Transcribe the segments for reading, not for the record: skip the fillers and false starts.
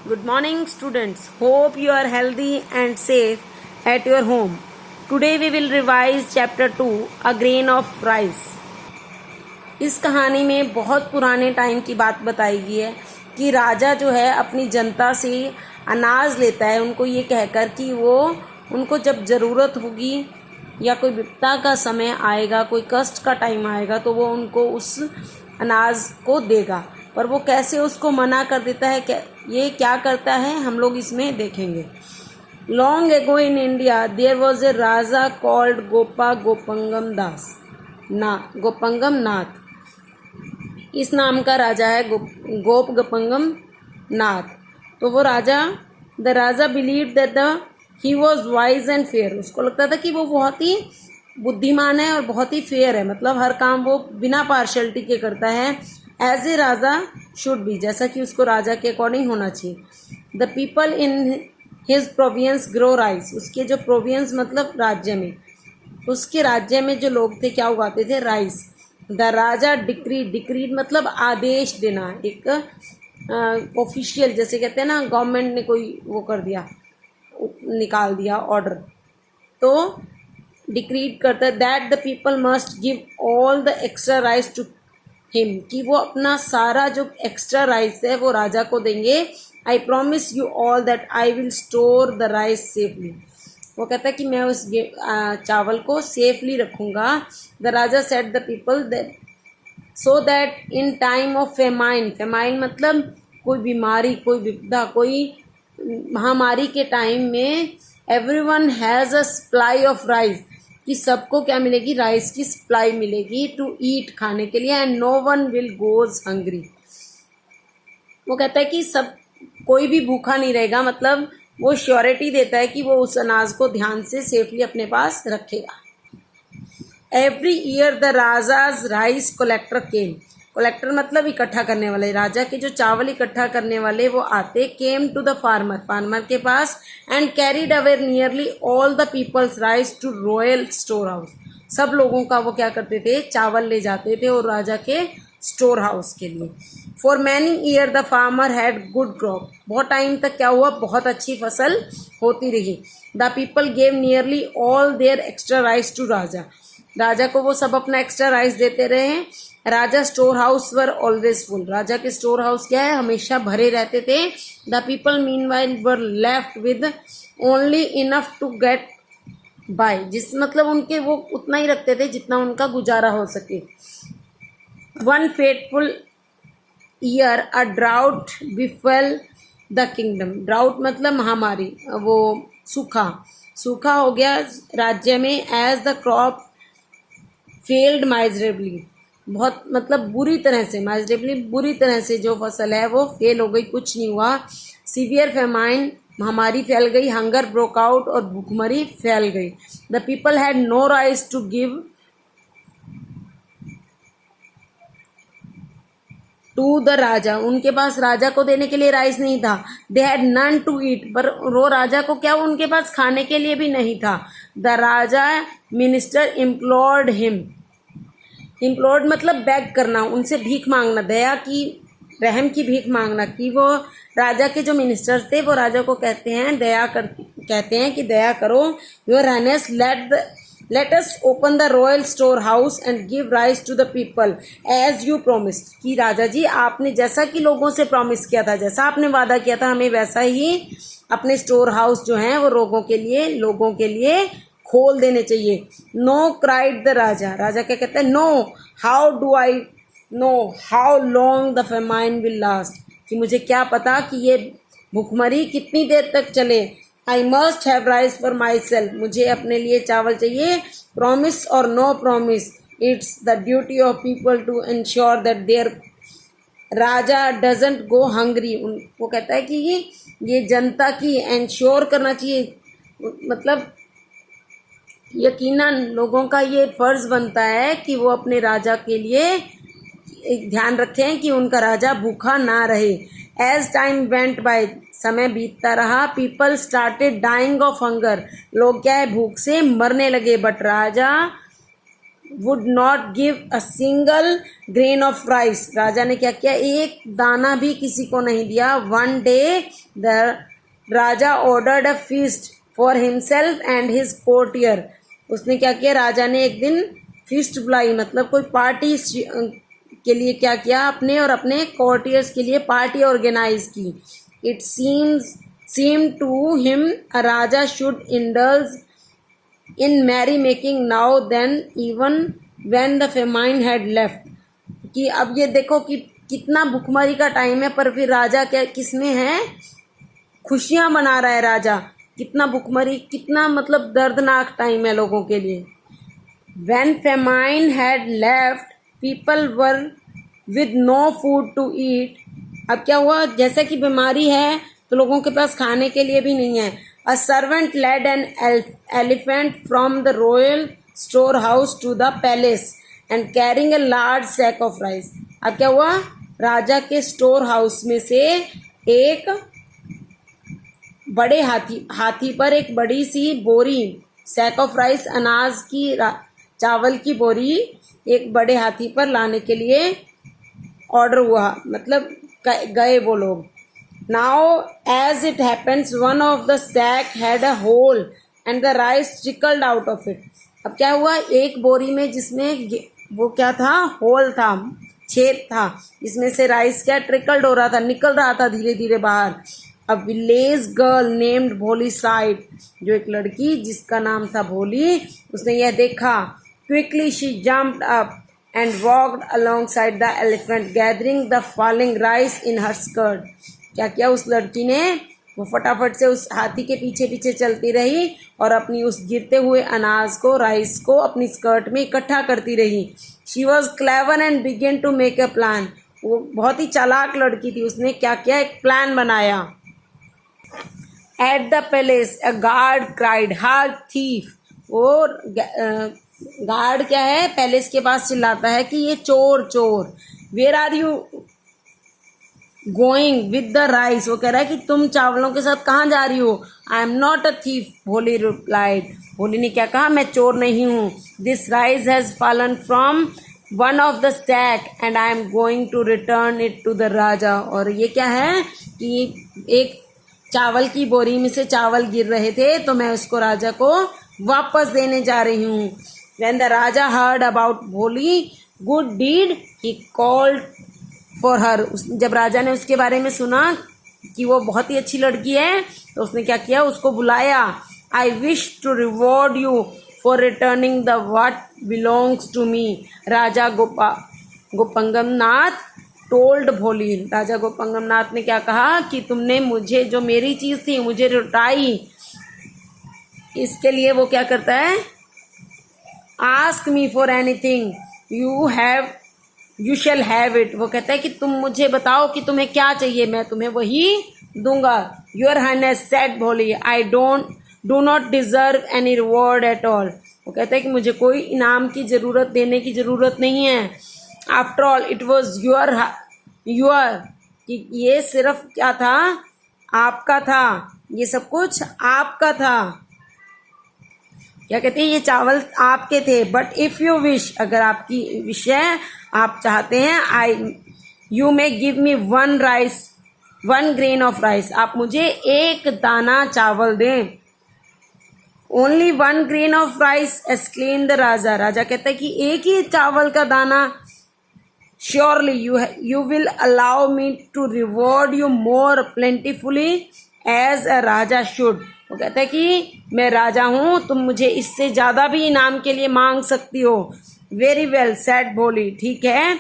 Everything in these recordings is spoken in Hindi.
Good morning, students. Hope you are healthy and safe at your home. Today we will revise chapter 2, A Grain of Rice. इस कहानी में बहुत पुराने टाइम की बात बताई गई है कि राजा जो है अपनी जनता से अनाज लेता है, उनको ये कहकर कि वो उनको जब ज़रूरत होगी या कोई विपदा का समय आएगा, कोई कष्ट का टाइम आएगा तो वो उनको उस अनाज को देगा। पर वो कैसे उसको मना कर देता है, ये क्या करता है, हम लोग इसमें देखेंगे। Long ago in India there was a raja called Gopangam Nath. इस नाम का राजा है गोपंगम नाथ। तो वो राजा, the raja believe that he was wise and fair. उसको लगता था कि वो बहुत ही बुद्धिमान है और बहुत ही फेयर है, मतलब हर काम वो बिना पार्शलिटी के करता है, as a raja should be, जैसा कि उसको राजा के अकॉर्डिंग होना चाहिए। The people in his province grow rice. उसके जो प्रोविंस मतलब राज्य में, उसके राज्य में जो लोग थे क्या उगाते थे, राइस। द राजा डिक्रीड मतलब आदेश देना, एक ऑफिशियल जैसे कहते हैं ना, गवर्नमेंट ने कोई वो कर दिया, निकाल दिया ऑर्डर, तो डिक्रीड करता है that the people must give all the extra rice to him, कि वो अपना सारा जो एक्स्ट्रा राइस है वो राजा को देंगे। I promise you all that I will store the rice safely. वो कहता है कि मैं उस चावल को सेफली रखूँगा। The Raja set the people that so that in time of famine मतलब कोई बीमारी, कोई विपदा, कोई महामारी के टाइम में everyone has a supply of rice, कि सबको क्या मिलेगी, राइस की सप्लाई मिलेगी टू ईट, खाने के लिए, and no one will goes hungry. वो कहता है कि सब कोई भी भूखा नहीं रहेगा, मतलब वो श्योरिटी देता है कि वो उस अनाज को ध्यान से सेफली अपने पास रखेगा। Every year the rajas rice collector came. Collector मतलब इकट्ठा करने वाले, राजा के जो चावल इकट्ठा करने वाले वो आते, केम टू द फार्मर के पास, and carried away nearly all the peoples rice to royal store house. सब लोगों का वो क्या करते थे, चावल ले जाते थे और राजा के स्टोर हाउस के लिए। For many year the farmer had good crop. बहुत टाइम तक क्या हुआ, बहुत अच्छी फसल होती रही। The people gave nearly all their extra rice to raja को वो सब अपना एक्स्ट्रा राइस देते रहे। Raja store house were always full. राजा के स्टोर हाउस क्या है, हमेशा भरे रहते थे। The people meanwhile were left with only enough to get by, जिस मतलब उनके वो उतना ही रखते थे जितना उनका गुजारा हो सके। One fateful year a drought befell the kingdom. Drought मतलब महामारी, वो सूखा हो गया राज्य में। As the crop failed miserably, बहुत मतलब बुरी तरह से, माइजरेबली बुरी तरह से जो फसल है वो फेल हो गई, कुछ नहीं हुआ। सीवियर फेमाइन महामारी फैल गई। हंगर ब्रोक आउट और भूखमरी फैल गई। The people had no rice to give to the raja. उनके पास राजा को देने के लिए राइस नहीं था। They had none to eat, पर वो राजा को क्या, उनके पास खाने के लिए भी नहीं था। The raja minister implored him. Implored मतलब बैग करना, उनसे भीख मांगना, दया की, रहम की भीख मांगना, कि वो राजा के जो मिनिस्टर थे वो राजा को कहते हैं कि दया करो, your highness let us open the royal store house and give rice to the people as you promised. कि राजा जी आपने जैसा कि लोगों से प्रॉमिस किया था, जैसा आपने वादा किया था, हमें वैसा ही अपने स्टोर हाउस जो हैं वो लोगों के लिए खोल देने चाहिए। नो क्राइड द राजा क्या कहता है, know how do I know how long the famine will last, कि मुझे क्या पता कि ये भूखमरी कितनी देर तक चले। I must have rice for myself, मुझे अपने लिए चावल चाहिए। प्रॉमिस और no promise, it's the duty of people to ensure that their raja doesn't go hungry. वो कहता है कि ये जनता की इंश्योर करना चाहिए, मतलब यकीनन लोगों का ये फर्ज बनता है कि वो अपने राजा के लिए एक ध्यान रखें कि उनका राजा भूखा ना रहे। एज टाइम वेंट बाय, समय बीतता रहा। People started dying of hunger, लोग क्या है, भूख से मरने लगे। But raja would not give a single grain of rice. राजा ने क्या किया, एक दाना भी किसी को नहीं दिया। One day the Raja ordered a feast for himself and his courtier. उसने क्या किया, राजा ने एक दिन फीस्ट बुलाई, मतलब कोई पार्टी के लिए क्या किया, अपने और अपने कोर्टियर्स के लिए पार्टी ऑर्गेनाइज की। It seemed to him a raja should indulge in merry making now than even when the famine had left। कि अब ये देखो कि कितना भुखमरी का टाइम है, पर फिर राजा क्या किसमें है, खुशियां मना रहा है राजा। कितना भुखमरी, कितना मतलब दर्दनाक टाइम है लोगों के लिए। When famine had left, people were with no food to eat। अब क्या हुआ, जैसे कि बीमारी है तो लोगों के पास खाने के लिए भी नहीं है। A servant led an elephant from the royal storehouse to the palace and carrying a large sack of rice। अब क्या हुआ, राजा के स्टोर हाउस में से एक बड़े हाथी पर एक बड़ी सी बोरी, सैक ऑफ राइस, अनाज की चावल की बोरी एक बड़े हाथी पर लाने के लिए ऑर्डर हुआ, मतलब गए वो लोग। Now as it happens one of the sack had a hole and the rice trickled out of it. अब क्या हुआ, एक बोरी में जिसमें वो क्या था, होल था, छेद था, इसमें से राइस क्या ट्रिकल्ड हो रहा था, निकल रहा था धीरे धीरे बाहर। अ विलेज गर्ल नेम्ड भोली साइड, जो एक लड़की जिसका नाम था भोली, उसने यह देखा। Quickly she jumped up and walked alongside the elephant gathering the falling rice in her skirt। क्या किया उस लड़की ने, वो फटाफट से उस हाथी के पीछे पीछे चलती रही और अपनी उस गिरते हुए अनाज को, राइस को अपनी स्कर्ट में इकट्ठा करती रही। She was clever and began to make a plan. वो बहुत ही चालाक लड़की थी, उसने क्या किया, एक प्लान बनाया। At the palace a guard cried hard thief. वो गार्ड क्या है, पैलेस के पास चिल्लाता है कि ये चोर चोर। Where are you going with the rice. वो कह रहा है कि तुम चावलों के साथ कहाँ जा रही हो। I am not a thief, Bholi replied. Bholi ने क्या कहा, मैं चोर नहीं हूँ। This rice has fallen from one of the sack and I am going to return it to the raja. और ये क्या है कि एक चावल की बोरी में से चावल गिर रहे थे, तो मैं उसको राजा को वापस देने जा रही हूँ। When the Raja heard about Bholi good deed, he called for her। जब राजा ने उसके बारे में सुना कि वो बहुत ही अच्छी लड़की है, तो उसने क्या किया, उसको बुलाया। I wish to reward you for returning the what belongs to me। Raja गोपंगम Nath told भोली। राजा गोपंगम नाथ ने क्या कहा कि तुमने मुझे जो मेरी चीज थी मुझे लौटाई। इसके लिए वो क्या करता है, ask me for anything you shall have it. वो कहता है कि तुम मुझे बताओ कि तुम्हें क्या चाहिए, मैं तुम्हें वही दूंगा। योर हाइनेस सेड भोली, I do not deserve any reward at all. वो कहता है कि मुझे कोई इनाम की जरूरत, देने की जरूरत नहीं है। After all it was your, कि ये सिर्फ क्या था, आपका था, ये सब कुछ आपका था। क्या कहते हैं, ये चावल आपके थे। बट इफ यू विश, अगर आपकी विश है, आप चाहते हैं, you may give me one grain of rice. आप मुझे एक दाना चावल दें। Only one grain of rice exclaim the raja. राजा कहता है कि एक ही चावल का दाना। Surely you will allow me to reward you more plentifully as a raja should. वो कहता है कि मैं राजा हूं, तुम मुझे इससे ज्यादा भी इनाम के लिए मांग सकती हो। वेरी वेल सेड भोली, ठीक है।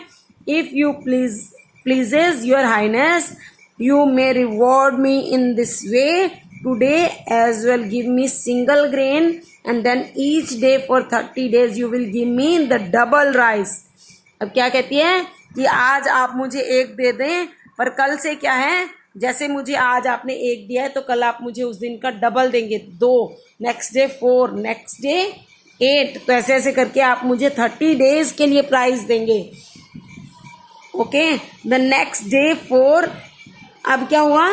If you pleases your highness you may reward me in this way today as well. Give me single grain and then each day for 30 days you will give me the double rice. अब क्या कहती है कि आज आप मुझे एक दे दें, पर कल से क्या है, जैसे मुझे आज आपने एक दिया है तो कल आप मुझे उस दिन का डबल देंगे, 2, नेक्स्ट डे 4, नेक्स्ट डे 8। तो ऐसे ऐसे करके आप मुझे 30 days के लिए प्राइस देंगे। Okay, the next day 4। अब क्या हुआ,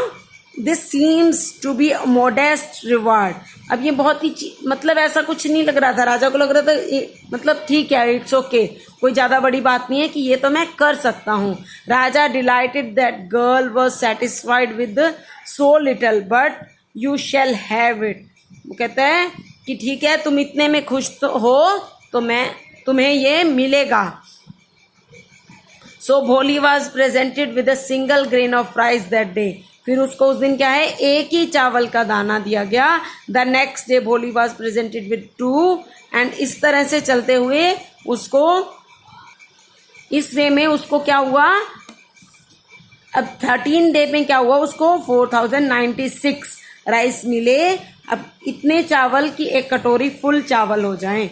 this seems to be a modest reward. अब ये बहुत ही मतलब ऐसा कुछ नहीं लग रहा था, राजा को लग रहा था मतलब ठीक है, इट्स ओके, कोई ज्यादा बड़ी बात नहीं है कि ये तो मैं कर सकता हूँ। Raja delighted that girl was satisfied with so little but you shall have it. वो कहता है कि ठीक है, तुम इतने में खुश तो हो तो मैं तुम्हें ये मिलेगा। सो भोली was presented with a single grain of rice that day. फिर उसको उस दिन क्या है, एक ही चावल का दाना दिया गया। द नेक्स्ट डे भोली वॉज प्रेजेंटेड विद 2 एंड इस तरह से चलते हुए उसको इस वे में उसको क्या हुआ, अब 13 डे में क्या हुआ, उसको 4096 राइस मिले। अब इतने चावल की एक कटोरी फुल चावल हो जाए।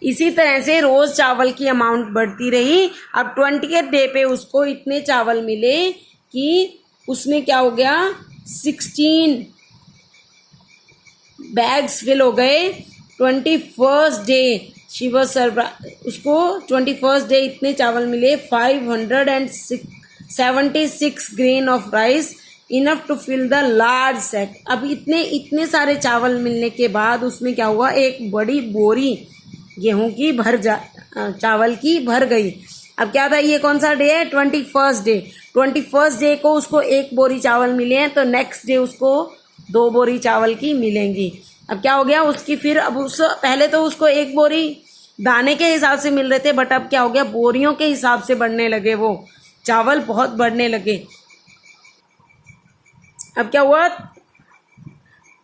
इसी तरह से रोज चावल की अमाउंट बढ़ती रही। अब 20th डे पे उसको इतने चावल मिले कि उसमें क्या हो गया, 16 बैग्स फिल हो गए। 21st day she was surprise, उसको 21st डे इतने चावल मिले, 576 grain of rice enough to fill the large sack. अब इतने सारे चावल मिलने के बाद उसमें क्या हुआ, एक बड़ी बोरी गेहूं की चावल की भर गई। अब क्या था, ये कौन सा डे है, 21st डे। 21st डे को उसको एक बोरी चावल मिले हैं, तो नेक्स्ट डे उसको 2 बोरी चावल की मिलेंगी। अब क्या हो गया उसकी, फिर अब पहले तो उसको एक बोरी दाने के हिसाब से मिल रहे थे, बट अब क्या हो गया, बोरियों के हिसाब से बढ़ने लगे, वो चावल बहुत बढ़ने लगे। अब क्या हुआ,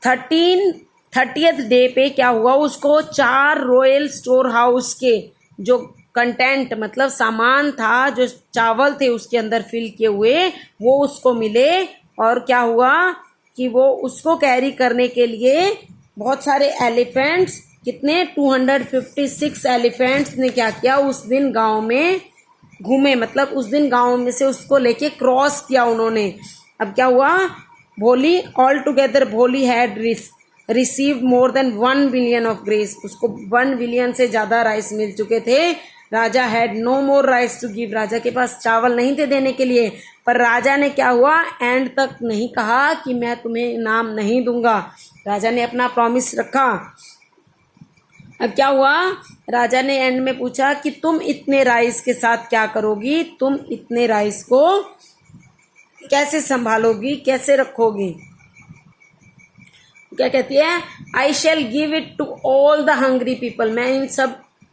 30th डे पे क्या हुआ, उसको 4 रॉयल स्टोर हाउस के जो कंटेंट मतलब सामान था, जो चावल थे उसके अंदर फिल किए हुए, वो उसको मिले। और क्या हुआ कि वो उसको कैरी करने के लिए बहुत सारे एलिफेंट्स, कितने 256 एलिफेंट्स ने क्या किया, उस दिन गांव में घूमे, मतलब उस दिन गांव में से उसको लेके क्रॉस किया उन्होंने। अब क्या हुआ, Bholi all together Bholi had received more than 1 billion of grains. उसको 1 बिलियन से ज्यादा राइस मिल चुके थे। Raja had no more rice to give, राजा के पास चावल नहीं थे देने के लिए। पर राजा ने क्या हुआ, एंड तक नहीं कहा कि मैं तुम्हें इनाम नहीं दूंगा। राजा ने अपना प्रॉमिस रखा। अब क्या हुआ, राजा ने एंड में पूछा कि तुम इतने राइस के साथ क्या करोगी, तुम इतने राइस को कैसे संभालोगी, कैसे रखोगी। क्या कहती है, I shall give it to all the hungry people, मैं इस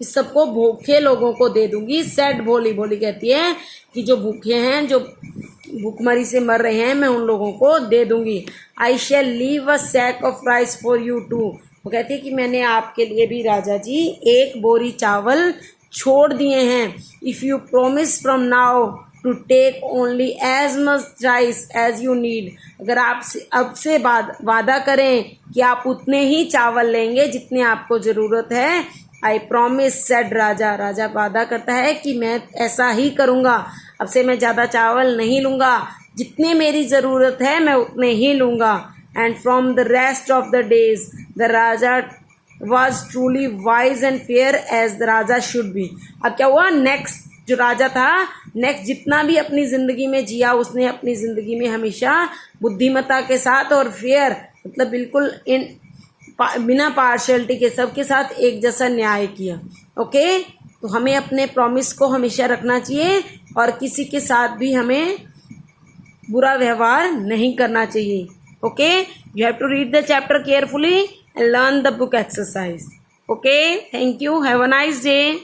सबको भूखे लोगों को दे दूंगी। सेड भोली, भोली कहती है कि जो भूखे हैं, जो भूखमरी से मर रहे हैं, मैं उन लोगों को दे दूंगी। I shall leave a sack of rice for you too, वो कहती है कि मैंने आपके लिए भी राजा जी 1 बोरी चावल छोड़ दिए हैं। If you promise from now to take only as much rice as you need, अगर आप अब से वादा करें कि आप उतने ही चावल लेंगे जितने आपको जरूरत है। आई प्रॉमिस सेड राजा, राजा वादा करता है कि मैं ऐसा ही करूंगा, अब से मैं ज्यादा चावल नहीं लूंगा, जितने मेरी जरूरत है मैं उतने ही लूंगा। And from the rest of the days the raja was truly wise and fair as the raja should be. अब क्या हुआ, नेक्स्ट जो राजा था, नेक्स्ट जितना भी अपनी जिंदगी में जिया, उसने अपनी जिंदगी में हमेशा बुद्धिमत्ता के साथ और फेयर, मतलब बिल्कुल बिना पार्शियलिटी के सबके साथ एक जैसा न्याय किया। ओके, तो हमें अपने प्रॉमिस को हमेशा रखना चाहिए और किसी के साथ भी हमें बुरा व्यवहार नहीं करना चाहिए। Okay, you have to read the chapter carefully and learn the book exercise. Okay, thank you, have a nice day.